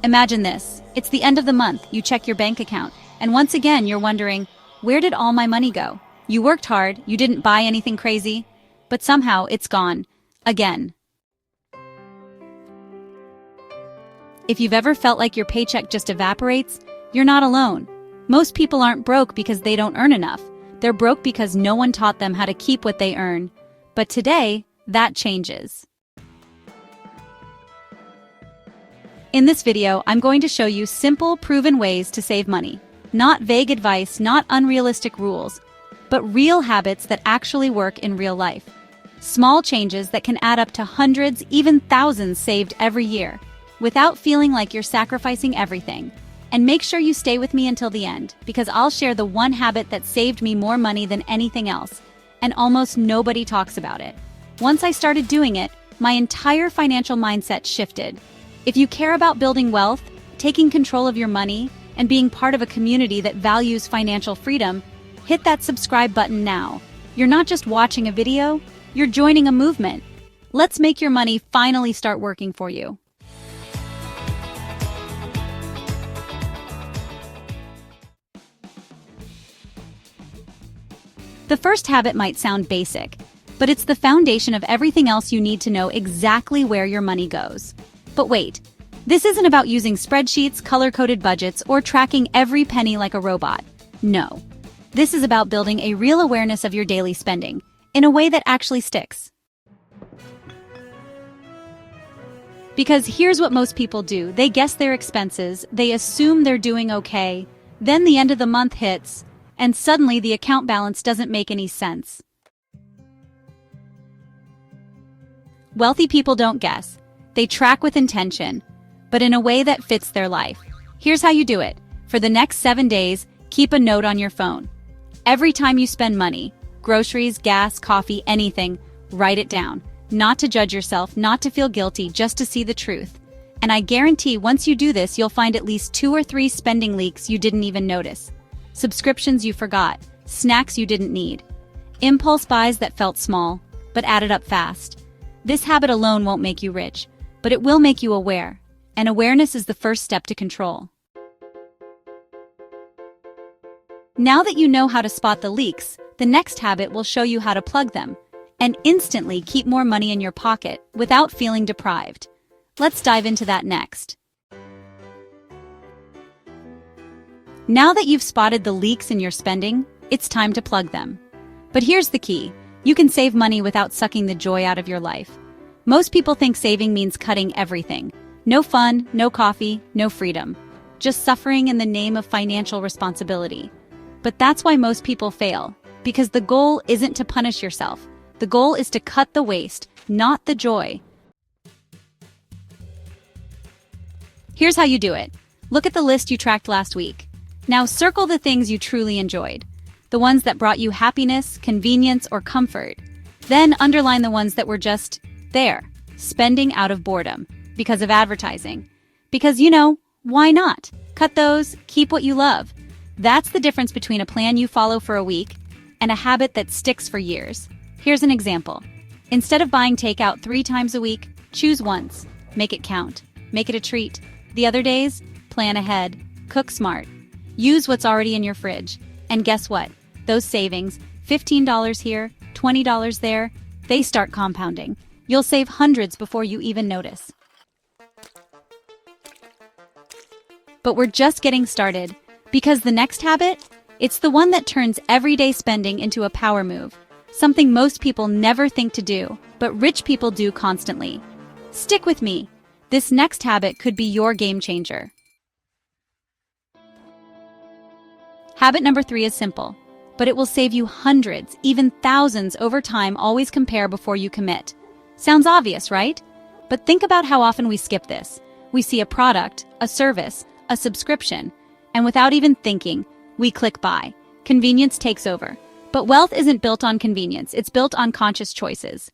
Imagine this. It's the end of the month, you check your bank account, and once again you're wondering, where did all my money go? You worked hard, you didn't buy anything crazy, but somehow it's gone. Again. If you've ever felt like your paycheck just evaporates, you're not alone. Most people aren't broke because they don't earn enough. They're broke because no one taught them how to keep what they earn. But today, that changes. In this video, I'm going to show you simple, proven ways to save money. Not vague advice, not unrealistic rules, but real habits that actually work in real life. Small changes that can add up to hundreds, even thousands saved every year, without feeling like you're sacrificing everything. And make sure you stay with me until the end, because I'll share the one habit that saved me more money than anything else, and almost nobody talks about it. Once I started doing it, my entire financial mindset shifted. If you care about building wealth, taking control of your money, and being part of a community that values financial freedom, hit that subscribe button now. You're not just watching a video, you're joining a movement. Let's make your money finally start working for you. The first habit might sound basic, but it's the foundation of everything else you need to know exactly where your money goes. But wait, this isn't about using spreadsheets, color-coded budgets, or tracking every penny like a robot. No. This is about building a real awareness of your daily spending, in a way that actually sticks. Because here's what most people do. They guess their expenses, they assume they're doing okay, then the end of the month hits, and suddenly the account balance doesn't make any sense. Wealthy people don't guess. They track with intention, but in a way that fits their life. Here's how you do it. For the next 7 days, keep a note on your phone. Every time you spend money, groceries, gas, coffee, anything, write it down. Not to judge yourself, not to feel guilty, just to see the truth. And I guarantee once you do this, you'll find at least 2 or 3 spending leaks you didn't even notice. Subscriptions you forgot, snacks you didn't need. Impulse buys that felt small, but added up fast. This habit alone won't make you rich, but it will make you aware, and awareness is the first step to control. Now that you know how to spot the leaks, the next habit will show you how to plug them, and instantly keep more money in your pocket without feeling deprived. Let's dive into that next. Now that you've spotted the leaks in your spending, it's time to plug them. But here's the key. You can save money without sucking the joy out of your life. Most people think saving means cutting everything. No fun, no coffee, no freedom. Just suffering in the name of financial responsibility. But that's why most people fail. Because the goal isn't to punish yourself. The goal is to cut the waste, not the joy. Here's how you do it. Look at the list you tracked last week. Now circle the things you truly enjoyed. The ones that brought you happiness, convenience, or comfort. Then underline the ones that were just there, spending out of boredom, because of advertising. Because, why not? Cut those, keep what you love. That's the difference between a plan you follow for a week and a habit that sticks for years. Here's an example. Instead of buying takeout 3 times a week, choose once. Make it count. Make it a treat. The other days, plan ahead. Cook smart. Use what's already in your fridge. And guess what? Those savings, $15 here, $20 there, they start compounding. You'll save hundreds before you even notice. But we're just getting started, because the next habit, it's the one that turns everyday spending into a power move, something most people never think to do, but rich people do constantly. Stick with me. This next habit could be your game changer. Habit number 3 is simple, but it will save you hundreds, even thousands over time. Always compare before you commit. Sounds obvious, right? But think about how often we skip this. We see a product, a service, a subscription, and without even thinking, we click buy. Convenience takes over. But wealth isn't built on convenience, it's built on conscious choices.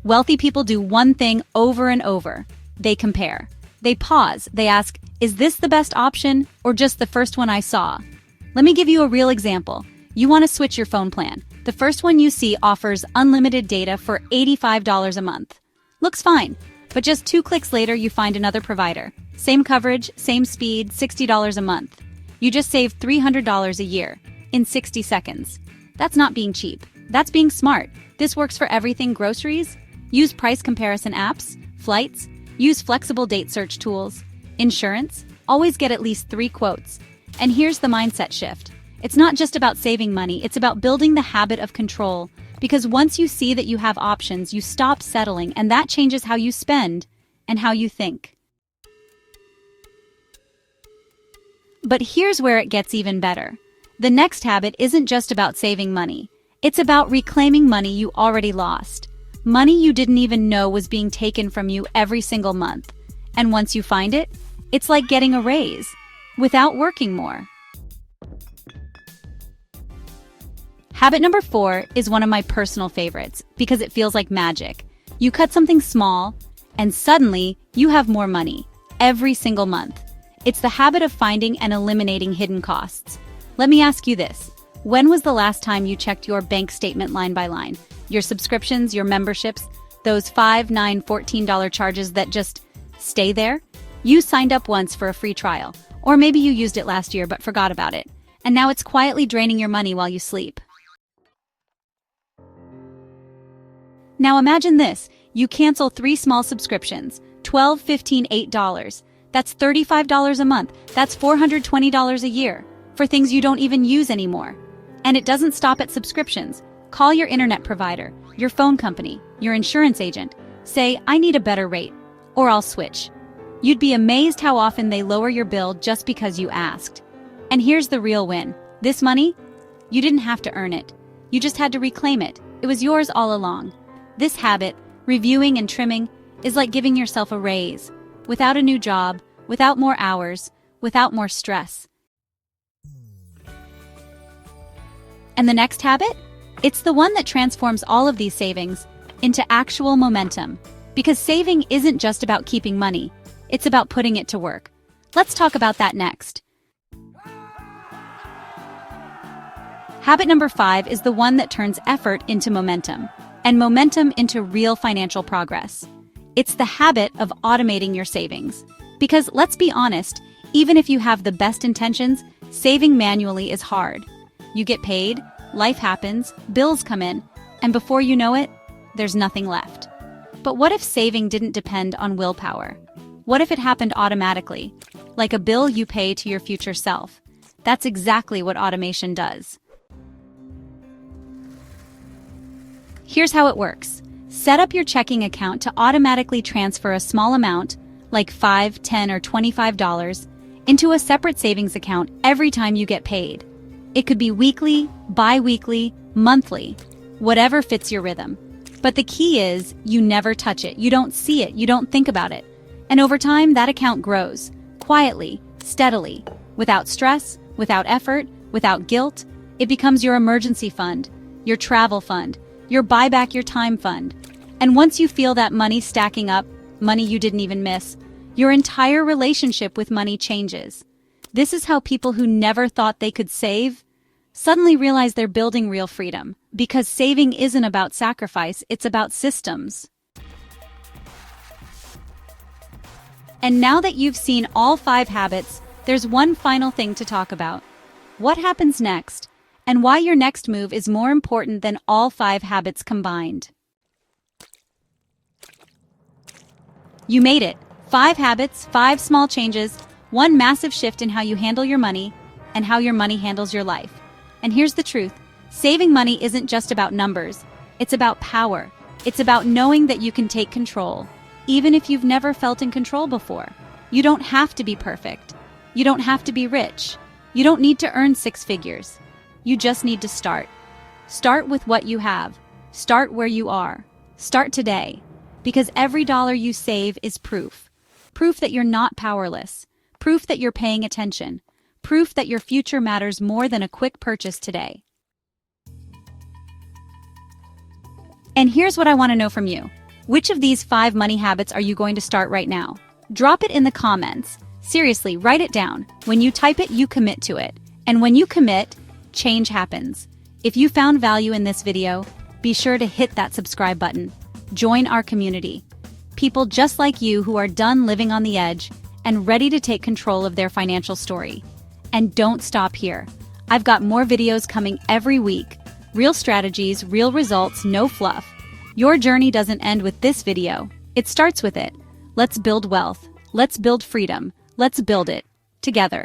Wealthy people do one thing over and over. They compare. They pause. They ask, is this the best option or just the first one I saw? Let me give you a real example. You want to switch your phone plan. The first one you see offers unlimited data for $85 a month. Looks fine. But just 2 clicks later, you find another provider. Same coverage, same speed, $60 a month. You just saved $300 a year in 60 seconds. That's not being cheap. That's being smart. This works for everything: groceries, use price comparison apps, flights, use flexible date search tools, insurance, always get at least 3 quotes. And here's the mindset shift. It's not just about saving money, it's about building the habit of control. Because once you see that you have options, you stop settling, and that changes how you spend and how you think. But here's where it gets even better. The next habit isn't just about saving money. It's about reclaiming money you already lost. Money you didn't even know was being taken from you every single month. And once you find it, it's like getting a raise without working more. Habit number 4 is one of my personal favorites because it feels like magic. You cut something small, and suddenly you have more money every single month. It's the habit of finding and eliminating hidden costs. Let me ask you this. When was the last time you checked your bank statement line by line? Your subscriptions, your memberships, those $5, $9, $14 charges that just stay there? You signed up once for a free trial, or maybe you used it last year but forgot about it, and now it's quietly draining your money while you sleep. Now imagine this. You cancel 3 small subscriptions, $12, $15, $8. That's $35 a month. That's $420 a year for things you don't even use anymore. And it doesn't stop at subscriptions. Call your internet provider, your phone company, your insurance agent. Say, I need a better rate, or I'll switch. You'd be amazed how often they lower your bill just because you asked. And here's the real win. This money, you didn't have to earn it. You just had to reclaim it. It was yours all along. This habit, reviewing and trimming, is like giving yourself a raise, without a new job, without more hours, without more stress. And the next habit? It's the one that transforms all of these savings into actual momentum. Because saving isn't just about keeping money, it's about putting it to work. Let's talk about that next. Habit number 5 is the one that turns effort into momentum, and momentum into real financial progress. It's the habit of automating your savings. Because let's be honest, even if you have the best intentions, saving manually is hard. You get paid, life happens, bills come in, and before you know it, there's nothing left. But what if saving didn't depend on willpower? What if it happened automatically, like a bill you pay to your future self? That's exactly what automation does. Here's how it works. Set up your checking account to automatically transfer a small amount, like $5, $10, or $25, into a separate savings account every time you get paid. It could be weekly, bi-weekly, monthly, whatever fits your rhythm. But the key is you never touch it. You don't see it. You don't think about it. And over time, that account grows, quietly, steadily, without stress, without effort, without guilt. It becomes your emergency fund, your travel fund, your buy back your time fund. And once you feel that money stacking up, money you didn't even miss, your entire relationship with money changes. This is how people who never thought they could save suddenly realize they're building real freedom. Because saving isn't about sacrifice, it's about systems. And now that you've seen all 5 habits, there's one final thing to talk about. What happens next? And why your next move is more important than all 5 habits combined. You made it. 5 habits, 5 small changes, 1 massive shift in how you handle your money and how your money handles your life. And here's the truth. Saving money isn't just about numbers. It's about power. It's about knowing that you can take control, even if you've never felt in control before. You don't have to be perfect. You don't have to be rich. You don't need to earn 6 figures. You just need to start. Start with what you have. Start where you are. Start today. Because every dollar you save is proof. Proof that you're not powerless. Proof that you're paying attention. Proof that your future matters more than a quick purchase today. And here's what I want to know from you. Which of these 5 money habits are you going to start right now? Drop it in the comments. Seriously, write it down. When you type it, you commit to it. And when you commit, change happens. If you found value in this video, be sure to hit that subscribe button. Join our community. People just like you who are done living on the edge and ready to take control of their financial story. And don't stop here. I've got more videos coming every week. Real strategies, real results, no fluff. Your journey doesn't end with this video. It starts with it. Let's build wealth. Let's build freedom. Let's build it together.